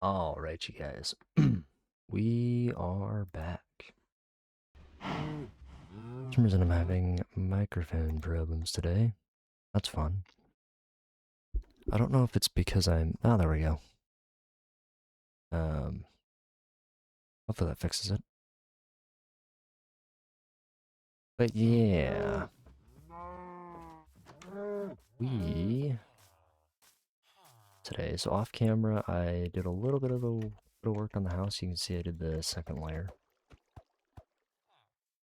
Alright, you guys. We are back. For some reason I'm having microphone problems today. That's fun. I don't know if it's because I'm... Oh, there we go. Um, Hopefully that fixes it. But yeah. Today, so off camera, I did a little bit of work on the house. You can see I did the second layer.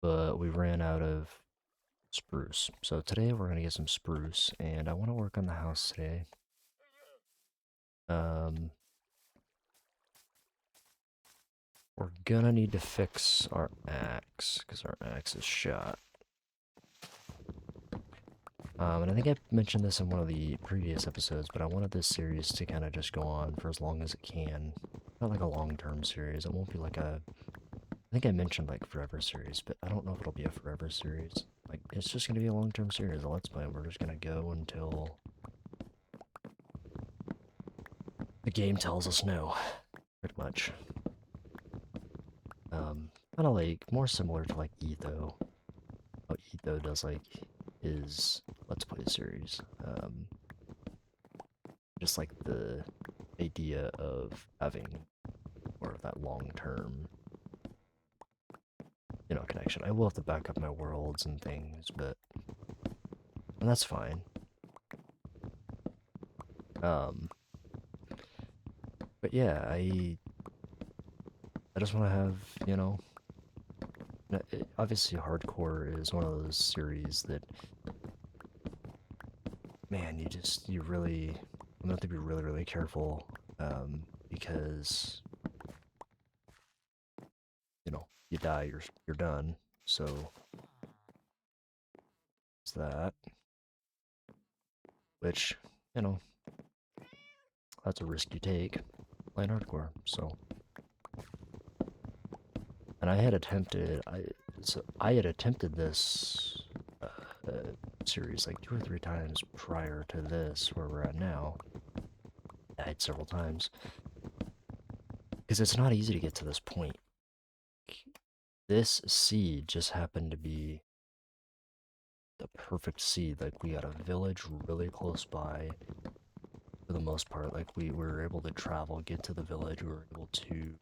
But we ran out of spruce. So today we're gonna get some spruce, and I want to work on the house today. Um, We're gonna need to fix our axe, because our axe is shot. And I think I mentioned this in one of the previous episodes, but I wanted this series to kind of just go on for as long as it can. Not like a long-term series. It won't be like a... I think I mentioned like forever series, but I don't know if it'll be a forever series. Like, it's just gonna be a long-term series, a Let's Play. We're just gonna go until the game tells us no, pretty much. Kind of like, more similar to like Etho. How Etho does like his Let's Play series. Just like the idea of having more of that long-term, connection. I will have to back up my worlds and things, and that's fine. Um, but yeah, I just want to have, obviously hardcore is one of those series that, man, you really, I'm gonna have to be really, really careful, because, you die, you're done, so, it's that, which, you know, that's a risk you take, playing hardcore, so. And I had attempted this series like 2 or 3 times prior to this, where we're at now. I died several times. Because it's not easy to get to this point. This seed just happened to be the perfect seed. Like, we got a village really close by, for the most part. Like, we were able to travel, get to the village, we were able to,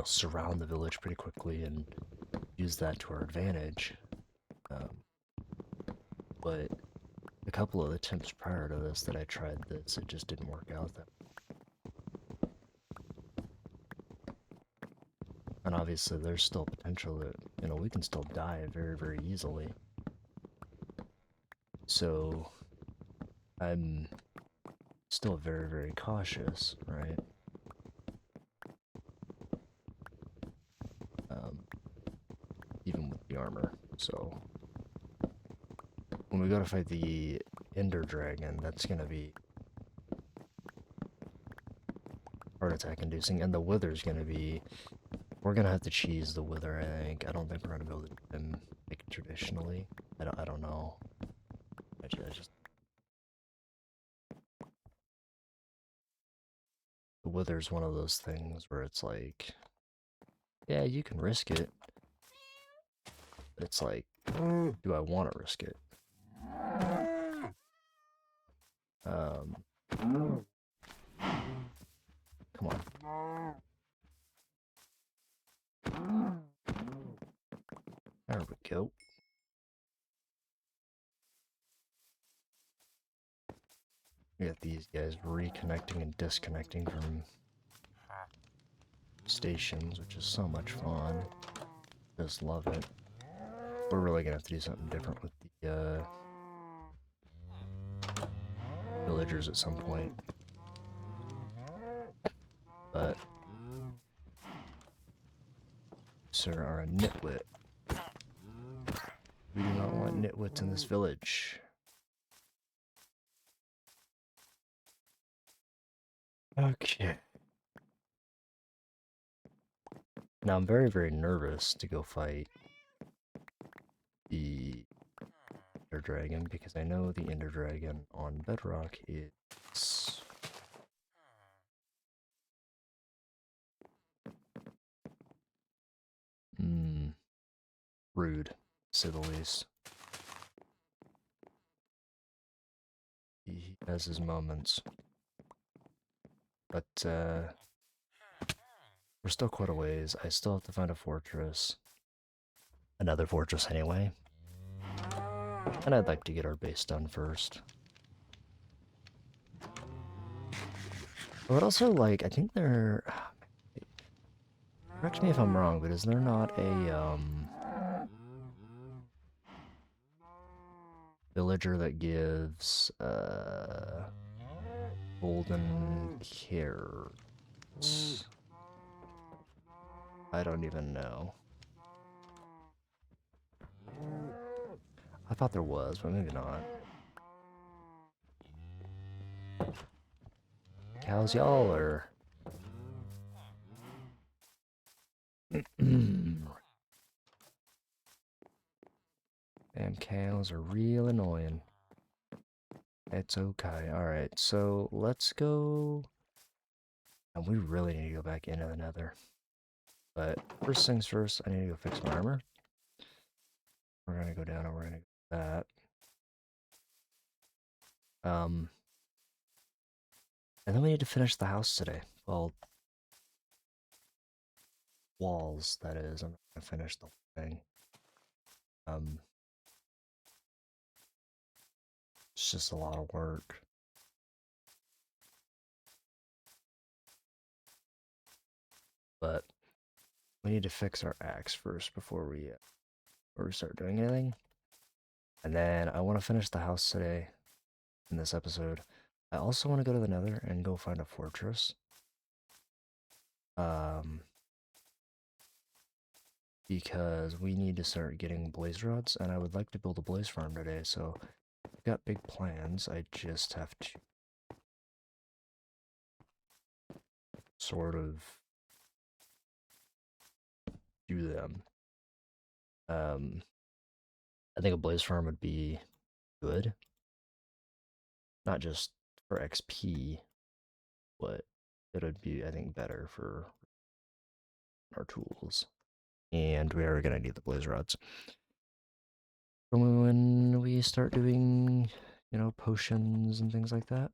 surround the village pretty quickly and use that to our advantage. But a couple of attempts prior to this that I tried this, it just didn't work out. And obviously there's still potential that, we can still die very, very easily. So I'm still very, very cautious, right? Even with the armor. So when we go to fight the Ender Dragon, that's gonna be heart attack inducing, and the Wither's gonna be... We're gonna have to cheese the Wither, I think. I don't think we're gonna be able to do him like traditionally. I don't know. I just... The Wither's one of those things where it's like, yeah, you can risk it. But it's like, do I want to risk it? Um, Come on. There we go. We got these guys reconnecting and disconnecting from stations, which is so much fun. Just love it. We're really gonna have to do something different with the villagers at some point. But sir are a nitwit. We do not want nitwits in this village. Okay. Now I'm very, very nervous to go fight the Ender Dragon, because I know the Ender Dragon on Bedrock is rude, to say the least. He has his moments. But, we're still quite a ways. I still have to find a fortress. Another fortress anyway. And I'd like to get our base done first. I would also like, I think there... Correct me if I'm wrong, but is there not a, villager that gives, golden carrots? I don't even know. I thought there was, but maybe not. Cows y'all, or... Damn cows are real annoying. It's okay. Alright, so let's go... And we really need to go back into the nether. But first things first, I need to go fix my armor. We're gonna go down and we're gonna do that. And then we need to finish the house today. Well, walls, that is. I'm not gonna finish the whole thing. It's just a lot of work. But we need to fix our axe first before we start doing anything. And then I want to finish the house today in this episode. I also want to go to the nether and go find a fortress. Because we need to start getting blaze rods, and I would like to build a blaze farm today, so I've got big plans. I just have to sort of do them. I think a blaze farm would be good. Not just for XP, but it would be, I think, better for our tools. And we are going to need the blaze rods. When we start doing, you know, potions and things like that.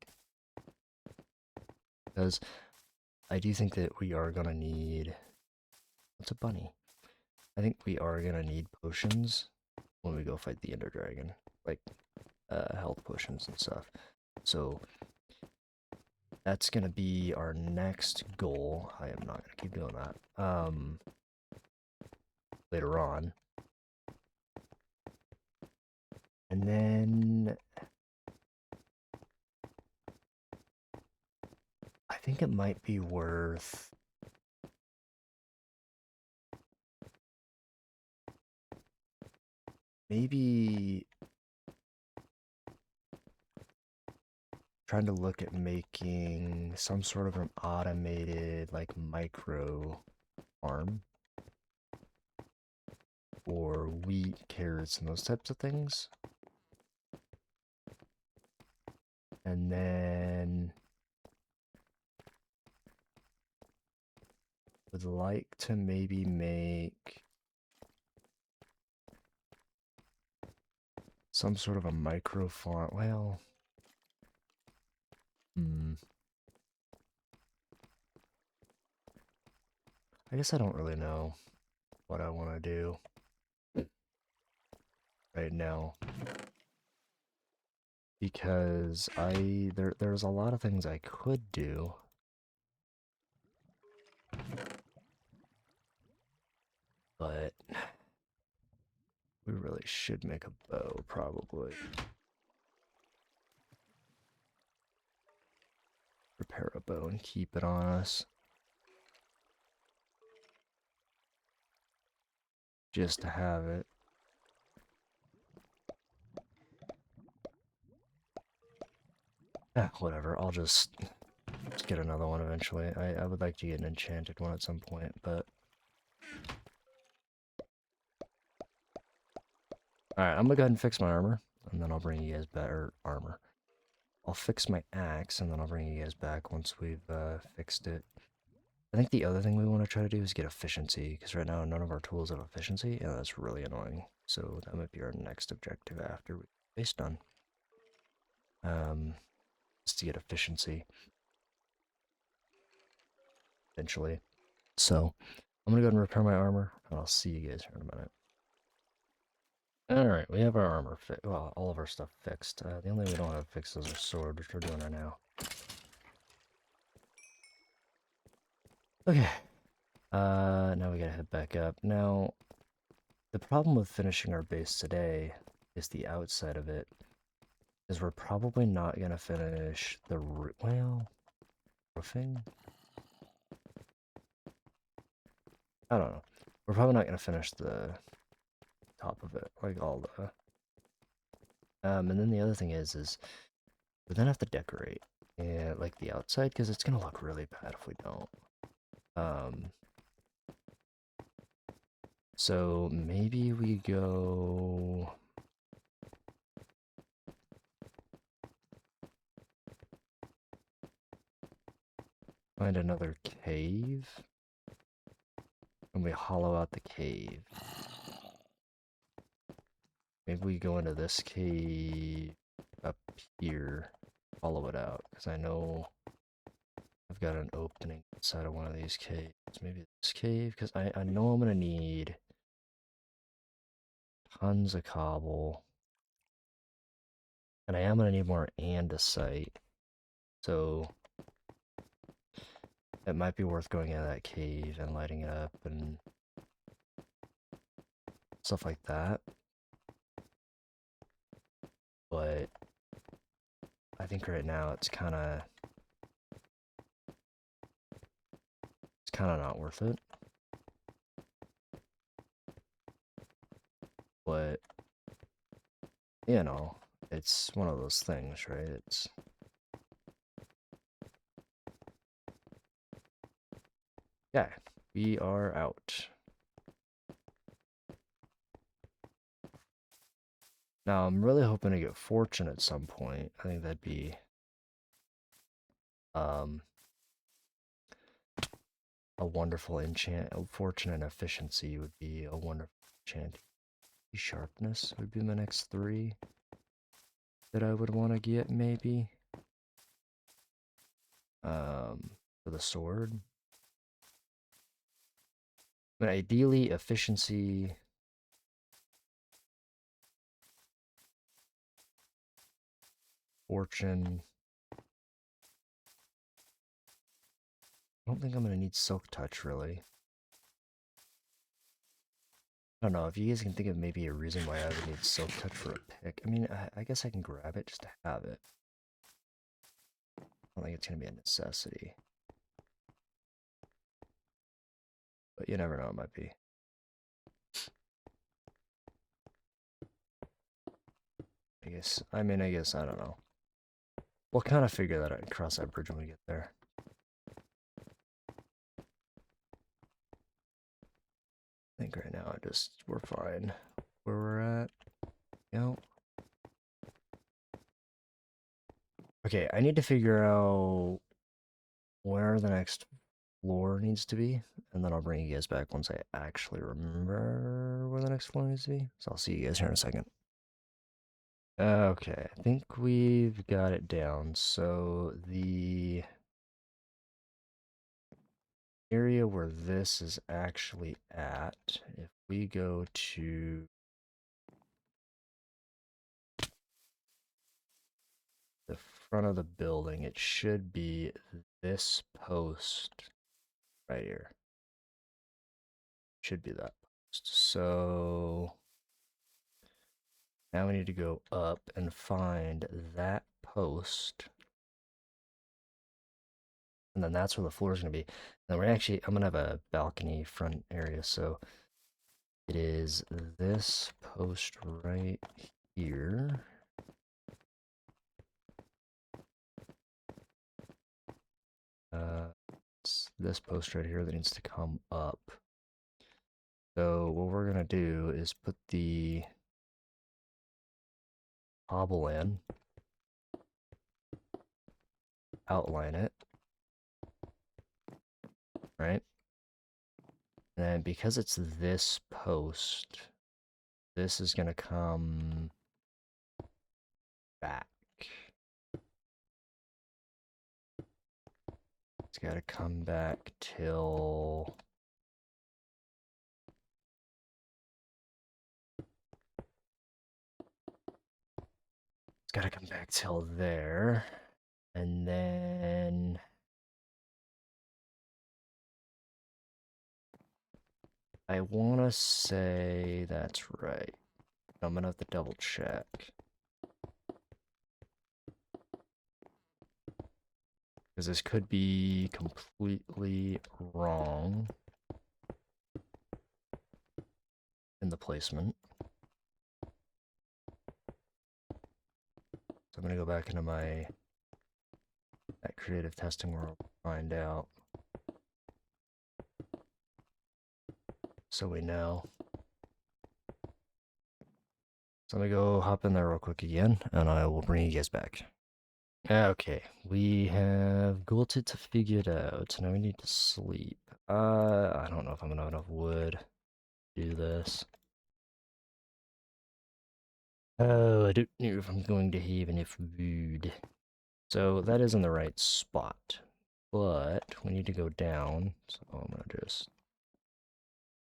Because I do think that we are going to need... What's a bunny? I think we are going to need potions when we go fight the Ender Dragon. Like, health potions and stuff. So, that's going to be our next goal. I am not going to keep doing that. Later on. And then... I think it might be worth... maybe... trying to look at making some sort of an automated, like, micro farm. Or wheat, carrots, and those types of things. And then... would like to maybe make... some sort of a micro farm. Well... I guess I don't really know what I want to do right now. Because there's a lot of things I could do. But we really should make a bow, probably. Prepare a bow and keep it on us. Just to have it. Whatever, I'll just get another one eventually. I would like to get an enchanted one at some point, but... Alright, I'm gonna go ahead and fix my armor, and then I'll bring you guys better armor. I'll fix my axe, and then I'll bring you guys back once we've fixed it. I think the other thing we want to try to do is get efficiency, because right now none of our tools have efficiency, and that's really annoying. So that might be our next objective after we base done. Is to get efficiency eventually. So I'm gonna go ahead and repair my armor, and I'll see you guys here in a minute. Alright, we have our armor fixed. Well, all of our stuff fixed. The only thing we don't have fixed is our sword, which we're doing right now. Okay. Now we gotta head back up. Now, the problem with finishing our base today is the outside of it. Is we're probably not gonna finish the roofing? I don't know. We're probably not gonna finish the top of it, like all the... and then the other thing is we then have to decorate, and like the outside, because it's gonna look really bad if we don't. So maybe we go... find another cave, and we hollow out the cave. Maybe we go into this cave up here, hollow it out, because I know I've got an opening inside of one of these caves. Maybe this cave, because I know I'm gonna need tons of cobble, and I am gonna need more andesite, so it might be worth going into that cave and lighting it up and stuff like that. But I think right now it's kind of not worth it. But you know, it's one of those things, right? It's yeah, we are out. Now I'm really hoping to get fortune at some point. I think that'd be um a wonderful enchant. Fortune and efficiency would be a wonderful enchant. Sharpness would be my next 3 that I would want to get, maybe. For the sword. But ideally, efficiency, fortune. I don't think I'm gonna need silk touch, really. I don't know, if you guys can think of maybe a reason why I would need silk touch for a pick. I mean, I guess I can grab it just to have it. I don't think it's gonna be a necessity. But you never know, it might be. I guess, I don't know. We'll kind of figure that out and cross that bridge when we get there. I think right now, we're fine where we're at. Yep. Okay, I need to figure out where the next floor needs to be, and then I'll bring you guys back once I actually remember where the next floor needs to be. So I'll see you guys here in a second. Okay, I think we've got it down. So the area where this is actually at, if we go to the front of the building, it should be this post right here. Should be that post. So now we need to go up and find that post. And then that's where the floor is going to be. And I'm going to have a balcony front area. So it is this post right here. It's this post right here that needs to come up. So what we're going to do is put the hobble in, outline it, right? And then because it's this post, this is gonna come back. It's gotta come back till... It's gotta come back till there. And then... I wanna say that's right. I'm gonna have to double check. Because this could be completely wrong in the placement. So I'm gonna go back into that creative testing world to find out. So we know. So I'm gonna go hop in there real quick again, and I will bring you guys back. Okay, we have got it figured out. Now we need to sleep. I don't know if I'm gonna have enough wood to do this. Oh, I don't know if I'm going to have enough food. So that is in the right spot, but we need to go down. So I'm gonna just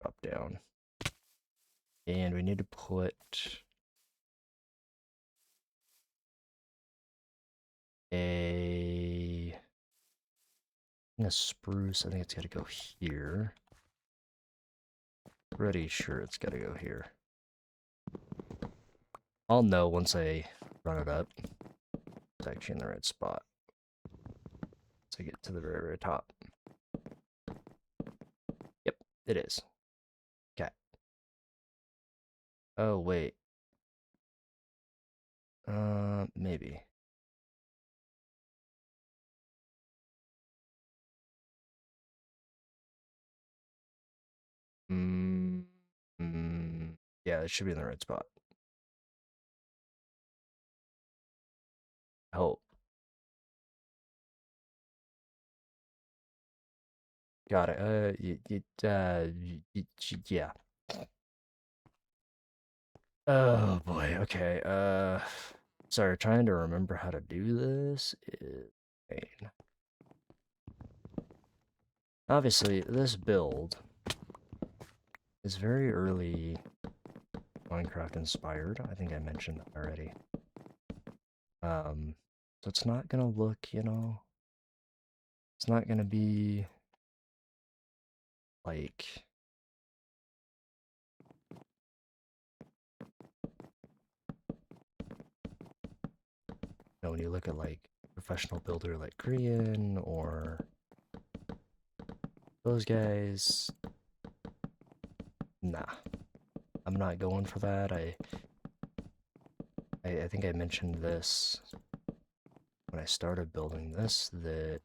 drop down. And we need to put a spruce. I think it's gotta go here. Pretty sure it's gotta go here. I'll know once I run it up. It's actually in the right spot. So I get to the very, very top. Yep, it is. Okay. Oh, wait. Maybe. Mm, yeah, it should be in the right spot. I hope. Got it. Yeah. Oh boy. Okay. Sorry. Trying to remember how to do this is pain. Obviously, this build is very early Minecraft inspired. I think I mentioned that already. So it's not gonna look, it's not gonna be like when you look at like professional builder like Korean or those guys. Nah, I'm not going for that. I think I mentioned this when I started building this, that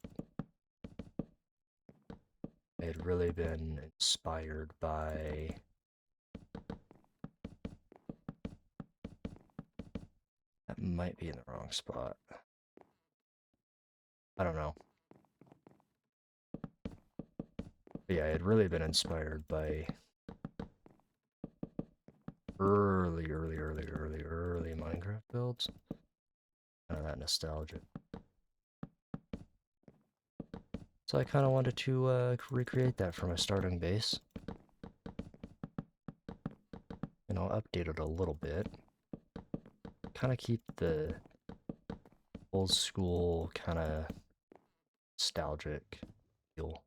I had really been inspired by that might be in the wrong spot. I don't know. But yeah, I had really been inspired by early Minecraft builds. Kind of that nostalgia. So I kind of wanted to recreate that for my starting base. And I'll update it a little bit. Kind of keep the old school kind of nostalgic feel.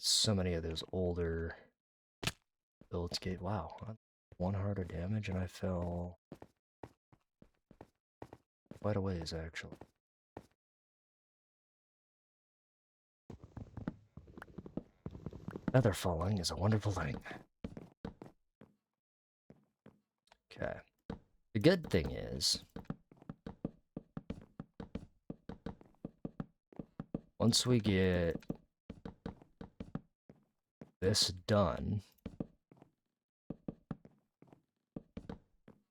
So many of those older builds get, wow, 1 heart of damage and I fell quite a ways actually. Feather falling is a wonderful thing. Okay. The good thing is, once we get this done,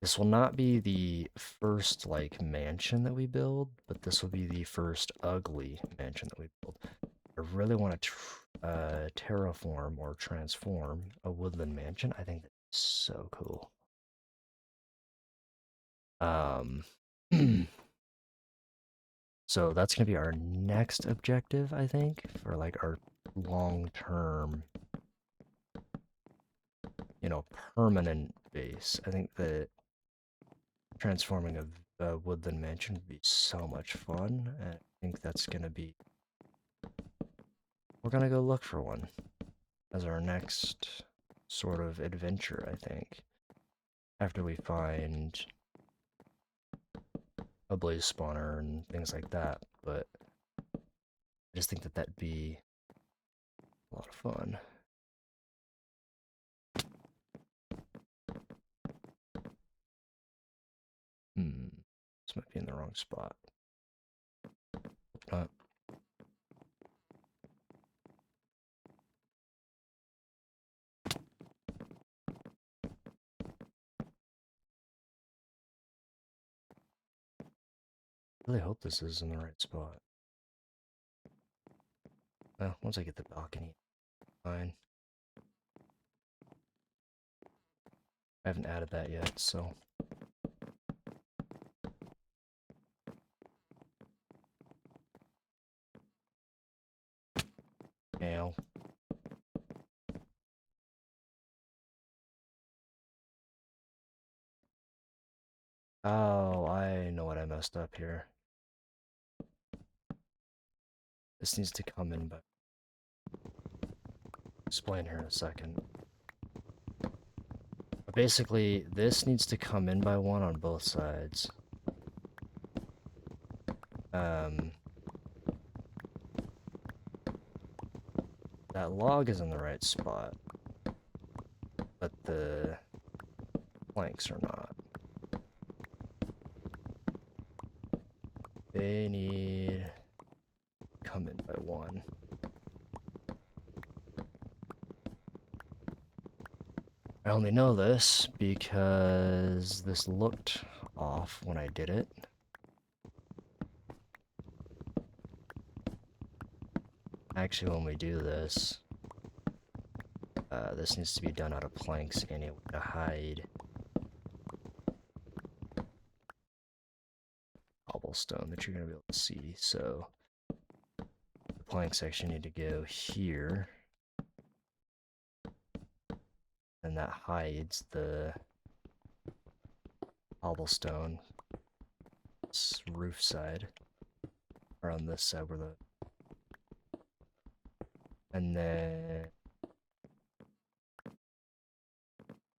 This will not be the first, like, mansion that we build, but this will be the first ugly mansion that we build. I really want to terraform or transform a woodland mansion. I think that's so cool. So that's going to be our next objective, I think, for like our long-term, permanent base. I think that transforming a woodland mansion would be so much fun, and I think that's going to be... We're going to go look for one as our next sort of adventure, I think. After we find a blaze spawner and things like that, but I just think that that'd be a lot of fun. This might be in the wrong spot. Hope not. I really hope this is in the right spot. Well, once I get the balcony, fine. I haven't added that yet, so... Nail. Oh, I know what I messed up here. This needs to come in, but... explain here in a second. But basically, this needs to come in by one on both sides. That log is in the right spot, but the planks are not. They need to come in by one. I only know this because this looked off when I did it. Actually, when we do this, this needs to be done out of planks anyway to hide cobblestone that you're going to be able to see. So the planks actually need to go here. And that hides the cobblestone roof side. Or on this side where the... And then...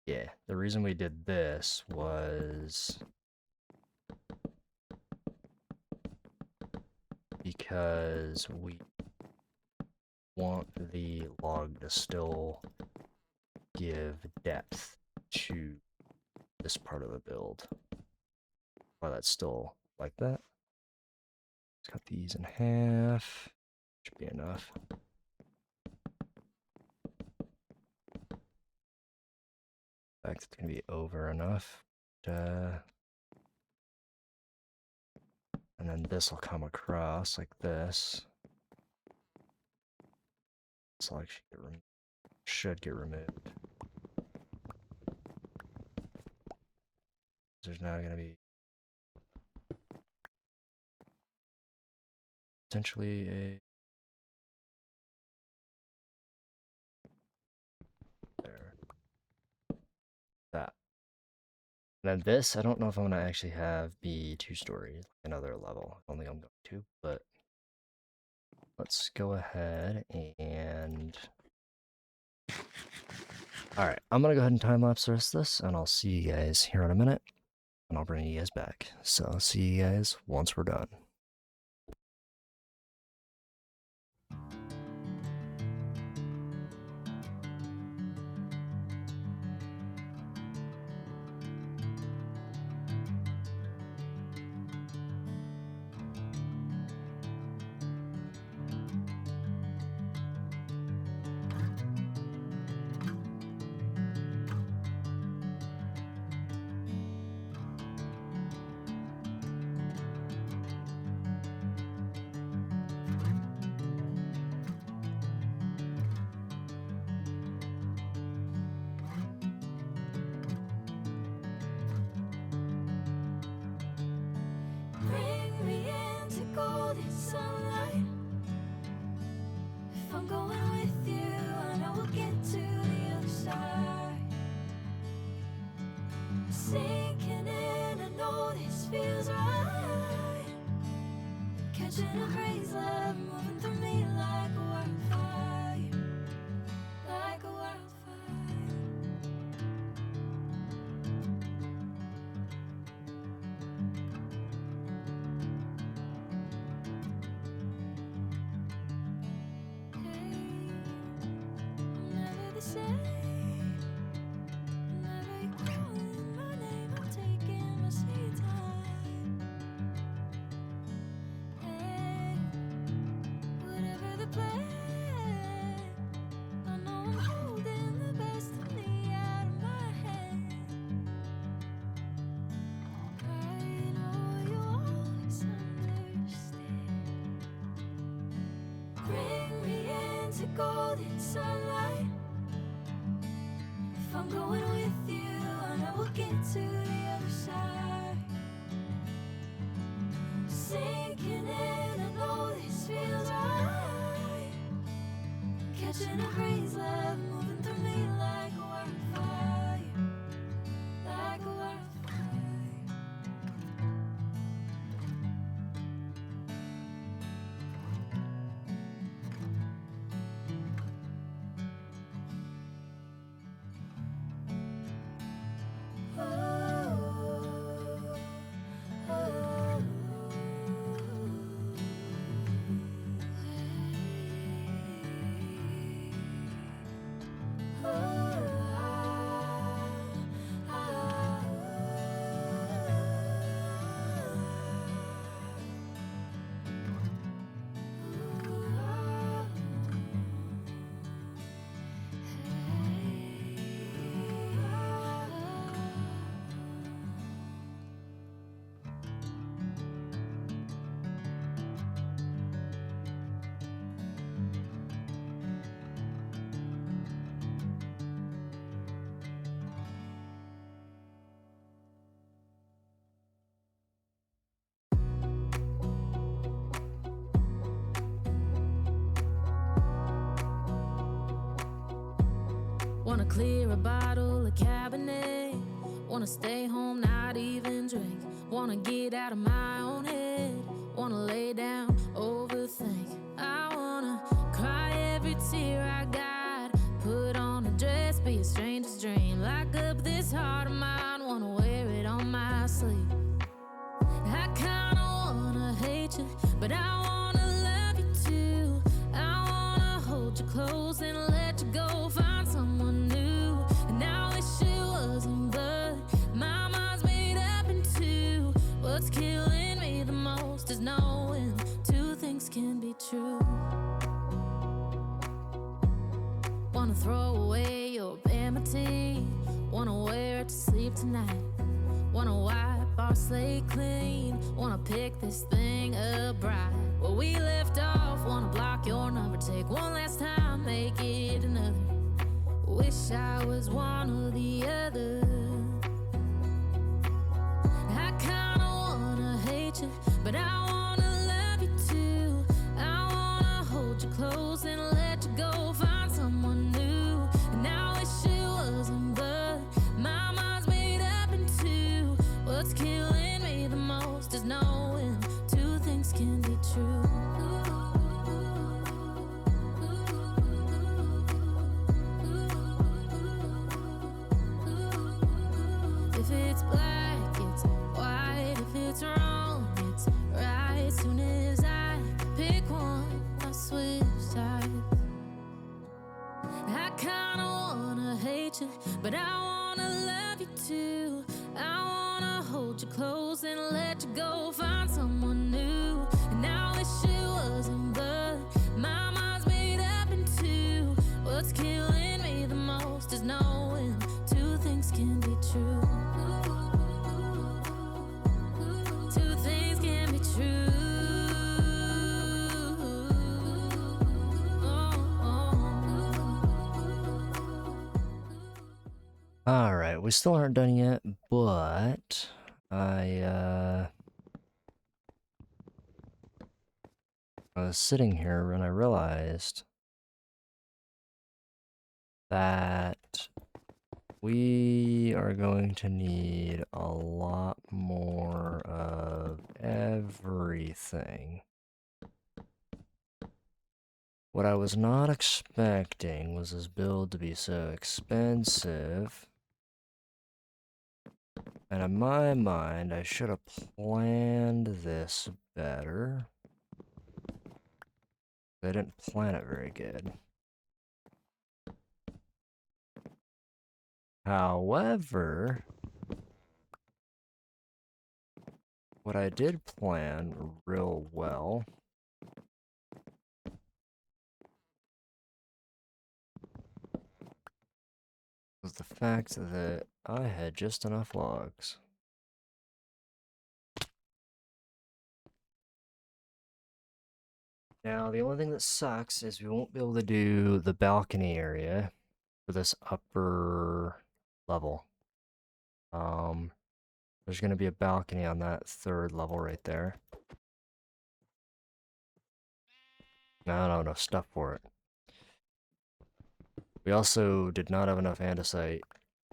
yeah, the reason we did this was... because we want the log to still give depth to this part of the build. While that's still like that. Let's cut these in half. Should be enough. In fact, it's gonna be over enough. And then this will come across like this. This will actually should get removed. There's now gonna be potentially a... there. That. And then this, I don't know if I'm gonna actually have be 2-story, another level. I don't think I'm going to, but let's go ahead and... Alright, I'm gonna go ahead and time-lapse the rest of this, and I'll see you guys here in a minute, and I'll bring you guys back. So I'll see you guys once we're done. golden sunlight. If I'm going with you, I know we'll get to the other side. Sinking in, I know this feels right. Catching a breeze, love moving through me like a wildfire, like a wildfire. I'm never the same. Whenever you're calling my name, I'm taking my sweet time. Hey, whatever the plan, I know I'm holding the best of me out of my hand. I know you'll always understand. Bring me into golden sunlight. If I'm going with you, I know we'll get to the other side. Sinking in, I know this feels right. Catching a breeze, love moving through me like a wildfire, like a wildfire. Wanna clear a bottle of Cabernet. Wanna stay home, not even drink. Wanna get out of my own head. Wanna lay down, overthink. I wanna cry every tear I got. Put on a dress, be a stranger's dream. Lock up this heart of mine, wanna wear it on my sleeve. I kinda wanna hate you, but I wanna love you too. I wanna hold you close and let you go. Find someone new, and I wish it wasn't, but my mind's made up in two. What's killing me the most is knowing two things can be true. Wanna throw away your vanity. Wanna wear it to sleep tonight. Wanna wipe our slate clean. Wanna pick this thing up right where we left off. Wanna block your number, take one last time, make it another. Wish I was one or the other. I kinda wanna hate you, but I wanna love you too. I wanna hold you close and let you go. Find someone new, and I wish it wasn't, but my mind's made up in two. What's killing me the most is knowing two things can be true. If it's black, it's white. If it's wrong, it's right. Soon as I pick one, I switch sides. I kinda wanna hate you, but I wanna love you too. I wanna hold you close and let you go. Find someone new, and I wish it wasn't, but my mind's made up in two. What's killing me the most is knowing two things can be true. Two things can be true. Alright, we still aren't done yet, but I I was sitting here and I realized that we are going to need a lot more of everything. What I was not expecting was this build to be so expensive. And in my mind, I should have planned this better. I didn't plan it very good. However, what I did plan real well was the fact that I had just enough logs. Now, the only thing that sucks is we won't be able to do the balcony area for this upper level. There's going to be a balcony on that third level right there. No, I don't have enough stuff for it. We also did not have enough andesite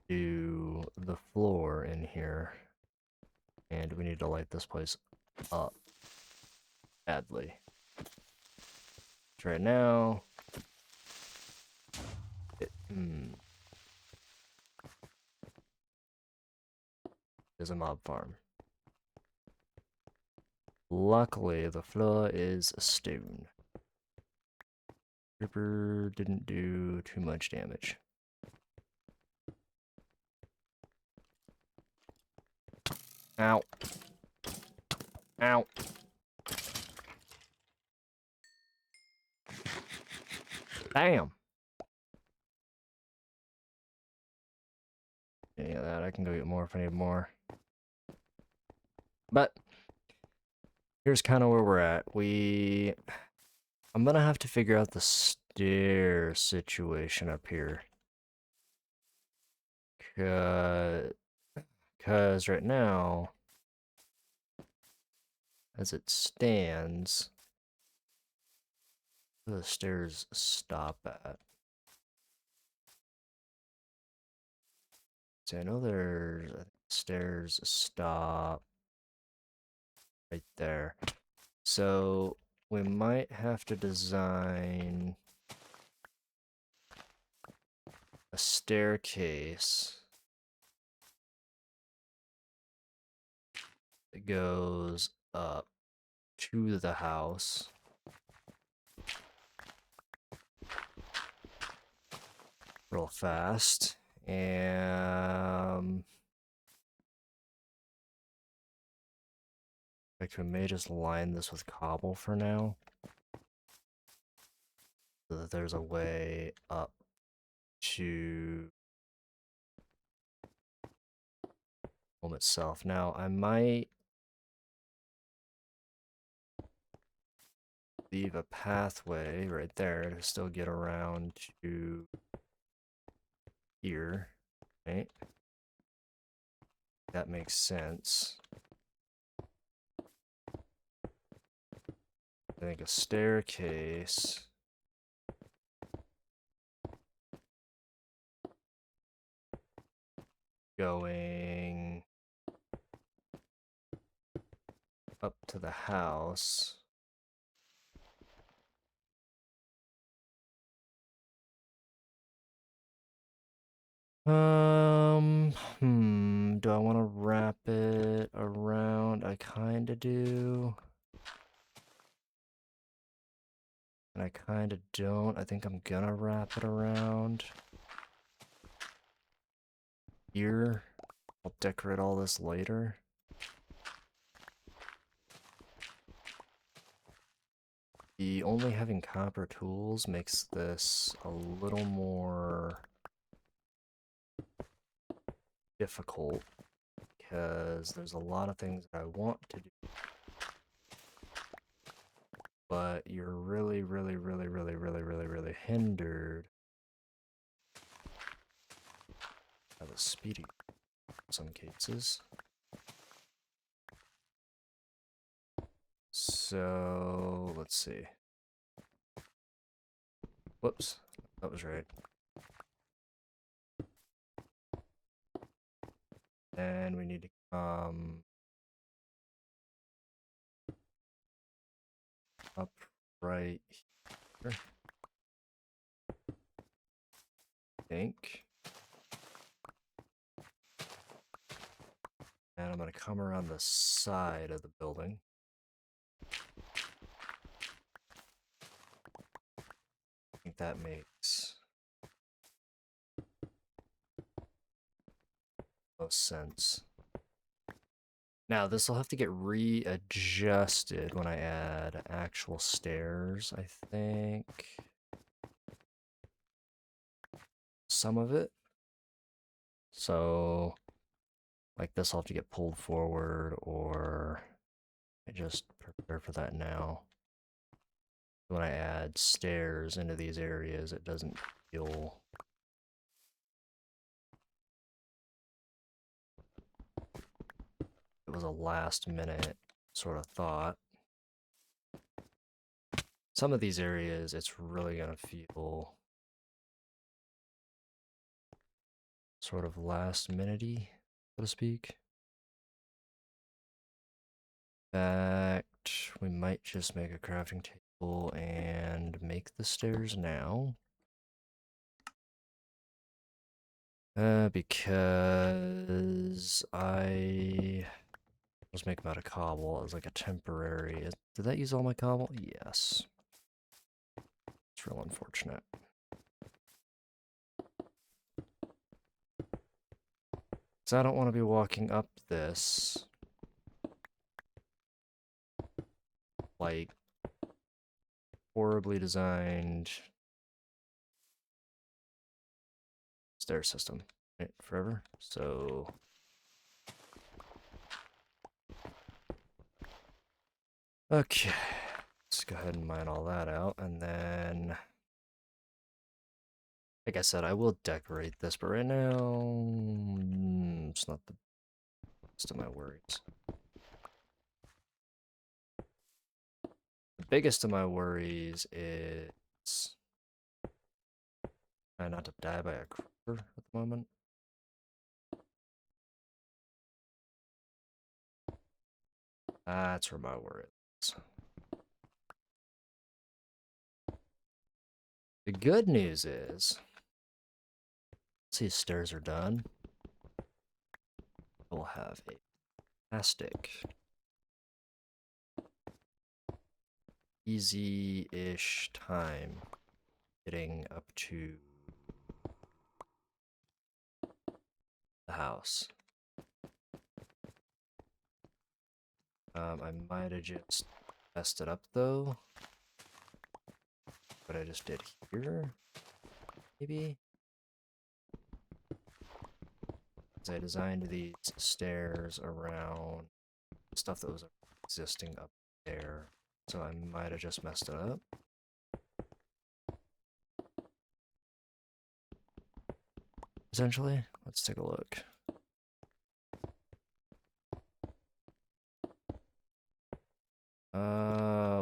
to do the floor in here. And we need to light this place up badly. So right now, is a mob farm. Luckily, the floor is stone. Ripper didn't do too much damage. Ow. Ow. Damn. Yeah, that I can go get more if I need more. But here's kind of where we're at. I'm gonna have to figure out the stair situation up here. Cause right now, as it stands, where do the stairs stop at? See, I know there's stairs stop right there. So we might have to design a staircase that goes up to the house. Real fast. And like we may just line this with cobble for now. So that there's a way up to home itself. Now I might leave a pathway right there to still get around to here, right? That makes sense. I think a staircase going up to the house. Do I want to wrap it around? I kind of do. And I kind of don't. I think I'm gonna wrap it around here. I'll decorate all this later. The only having copper tools makes this a little more difficult because there's a lot of things that I want to do. But you're really hindered by the speedy in some cases. So let's see. Whoops. That was right. And we need to come up right here, I think. And I'm going to come around the side of the building. I think that makes most sense. Now, this will have to get readjusted when I add actual stairs, I think. Some of it. So, like this will have to get pulled forward, or I just prepare for that now. When I add stairs into these areas, it doesn't feel... It was a last minute sort of thought. Some of these areas, it's really going to feel sort of last minute-y, so to speak. In fact, we might just make a crafting table and make the stairs now. Because I was making them out of cobble as like a temporary. Did that use all my cobble? Yes. It's real unfortunate. So I don't want to be walking up this like horribly designed stair system, right? Forever. So okay, let's go ahead and mine all that out, and then, like I said, I will decorate this, but right now, it's not the best of my worries. The biggest of my worries is trying not to die by a creeper at the moment. That's where my worry is. The good news is, once these stairs are done, we'll have a fantastic, easy-ish time getting up to the house. I might have just messed it up though. What I just did here, maybe? Because I designed these stairs around stuff that was existing up there. So I might have just messed it up. Essentially, let's take a look.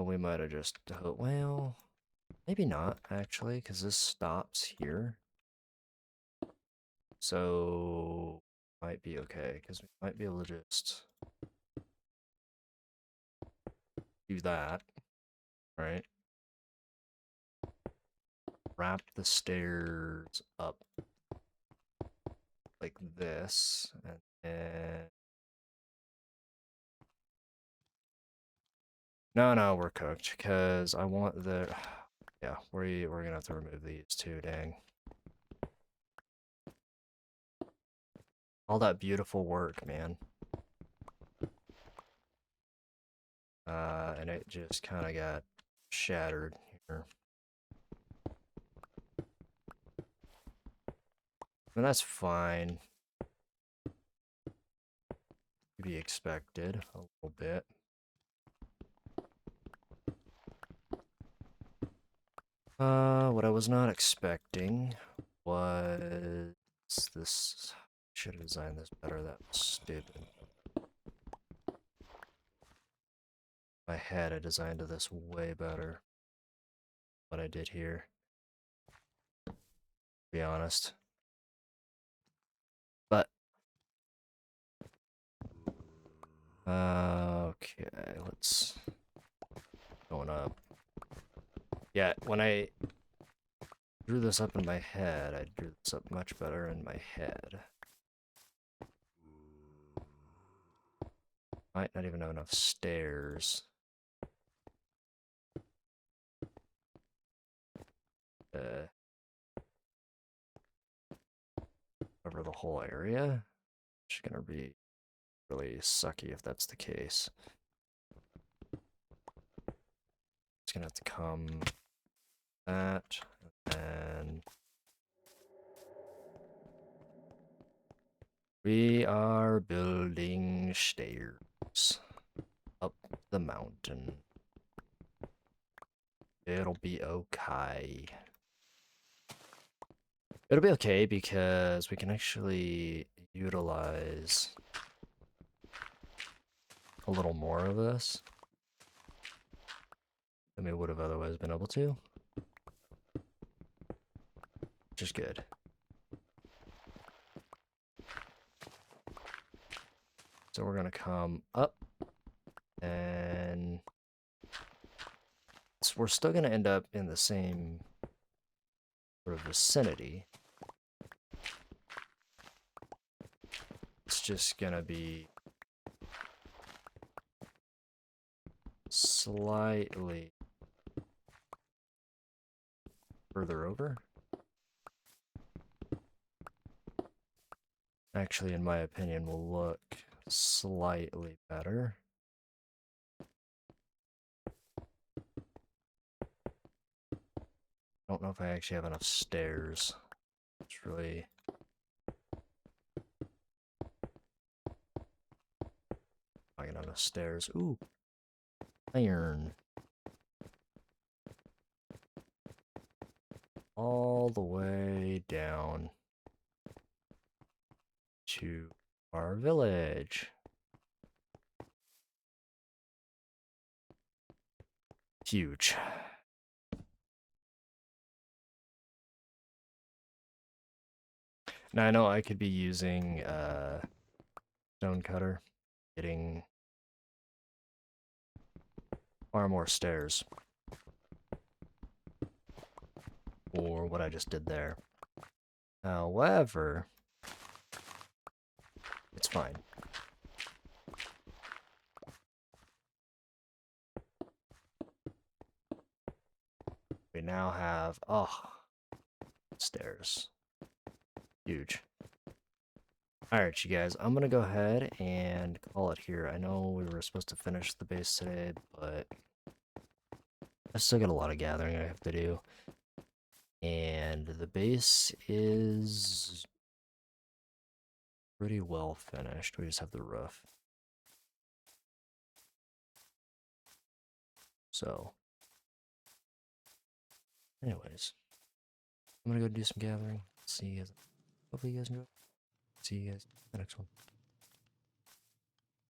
We might have just, well, maybe not actually, because this stops here. So, might be okay, because we might be able to just do that, right? Wrap the stairs up like this, and then... No, we're cooked, because I want the... Yeah, we're gonna have to remove these too, dang. All that beautiful work, man. And it just kind of got shattered here. And that's fine. To be expected a little bit. What I was not expecting was this. Should have designed this better. That was stupid. I designed this way better. What I did here. be honest. But okay, let's going up. Yeah, when I drew this up in my head, I drew this up much better in my head. Might not even have enough stairs. Uh, Cover the whole area. It's gonna be really sucky if that's the case. It's gonna have to come that, and we are building stairs up the mountain. It'll be okay. It'll be okay because we can actually utilize a little more of this than we would have otherwise been able to, which is good. So we're gonna come up, and we're still gonna end up in the same sort of vicinity. It's just gonna be slightly further over. Actually, in my opinion, will look slightly better. I don't know if I actually have enough stairs. It's really... I get enough stairs. Ooh! Iron. All the way down to our village. Huge. Now I know I could be using stone cutter, getting far more stairs for what I just did there. However, it's fine. We now have, stairs. Huge. Alright, you guys, I'm gonna go ahead and call it here. I know we were supposed to finish the base today, but I still got a lot of gathering I have to do. And the base is pretty well finished. We just have the roof. So, anyways, I'm gonna go do some gathering. See you guys. Hopefully you guys enjoy. See you guys in the next one.